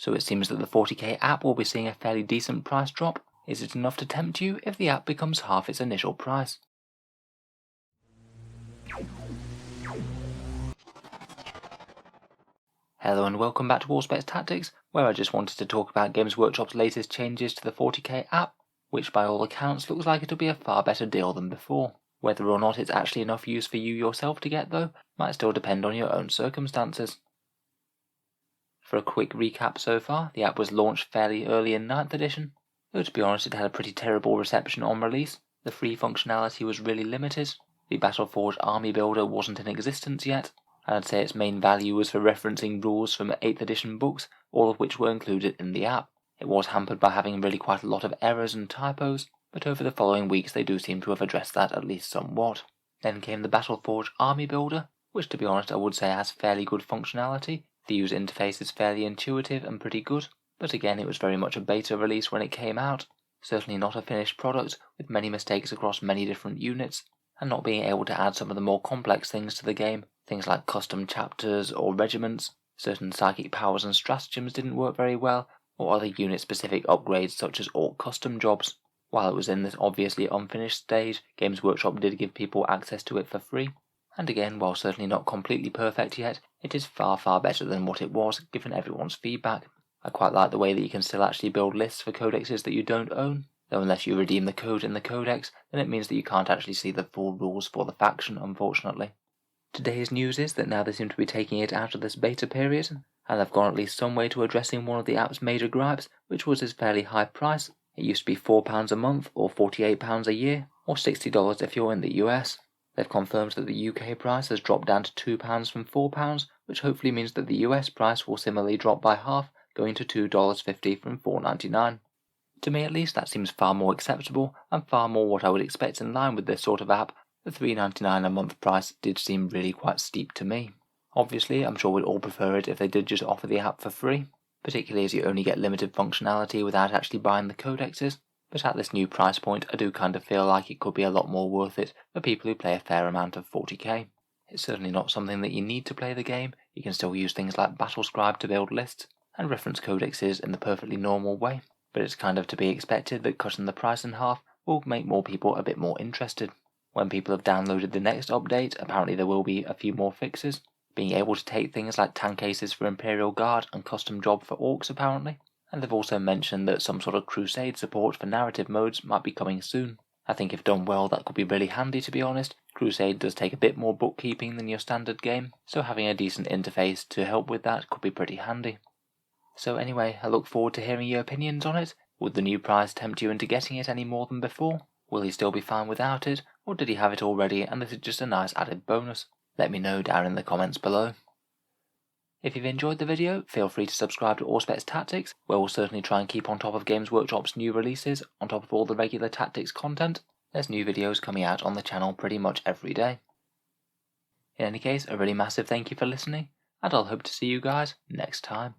So it seems that the 40k app will be seeing a fairly decent price drop. Is it enough to tempt you if the app becomes half its initial price? Hello and welcome back to Auspex Tactics, where I just wanted to talk about Games Workshop's latest changes to the 40k app, which by all accounts looks like it'll be a far better deal than before. Whether or not it's actually enough use for you yourself to get though, might still depend on your own circumstances. For a quick recap so far, the app was launched fairly early in 9th edition, though to be honest it had a pretty terrible reception on release. The free functionality was really limited, the Battleforge army builder wasn't in existence yet, and I'd say its main value was for referencing rules from 8th edition books, all of which were included in the app. It was hampered by having really quite a lot of errors and typos, but over the following weeks they do seem to have addressed that at least somewhat. Then came the Battleforge army builder, which to be honest I would say has fairly good functionality. The user interface is fairly intuitive and pretty good, but again it was very much a beta release when it came out, certainly not a finished product, with many mistakes across many different units, and not being able to add some of the more complex things to the game, things like custom chapters or regiments. Certain psychic powers and stratagems didn't work very well, or other unit-specific upgrades such as orc custom jobs. While it was in this obviously unfinished stage, Games Workshop did give people access to it for free, and again, while certainly not completely perfect yet, it is far better than what it was, given everyone's feedback. I quite like the way that you can still actually build lists for codexes that you don't own, though unless you redeem the code in the codex, then it means that you can't actually see the full rules for the faction, unfortunately. Today's news is that now they seem to be taking it out of this beta period, and they've gone at least some way to addressing one of the app's major gripes, which was its fairly high price. It used to be £4 a month, or £48 a year, or $60 if you're in the US. They've confirmed that the UK price has dropped down to £2 from £4, which hopefully means that the US price will similarly drop by half, going to $2.50 from $4.99. To me at least, that seems far more acceptable, and far more what I would expect in line with this sort of app. The $3.99 a month price did seem really quite steep to me. Obviously, I'm sure we'd all prefer it if they did just offer the app for free, particularly as you only get limited functionality without actually buying the codexes, but at this new price point I do kind of feel like it could be a lot more worth it for people who play a fair amount of 40k. It's certainly not something that you need to play the game. You can still use things like Battlescribe to build lists, and reference codexes in the perfectly normal way, but it's kind of to be expected that cutting the price in half will make more people a bit more interested. When people have downloaded the next update, apparently there will be a few more fixes, being able to take things like tank cases for Imperial Guard and custom job for orcs apparently, and they've also mentioned that some sort of crusade support for narrative modes might be coming soon. I think if done well that could be really handy, to be honest. Crusade does take a bit more bookkeeping than your standard game, so having a decent interface to help with that could be pretty handy. So anyway, I look forward to hearing your opinions on it. Would the new price tempt you into getting it any more than before? Will he still be fine without it, or did he have it already and this is just a nice added bonus? Let me know down in the comments below. If you've enjoyed the video, feel free to subscribe to Auspex Tactics, where we'll certainly try and keep on top of Games Workshop's new releases, on top of all the regular Tactics content. There's new videos coming out on the channel pretty much every day. In any case, a really massive thank you for listening, and I'll hope to see you guys next time.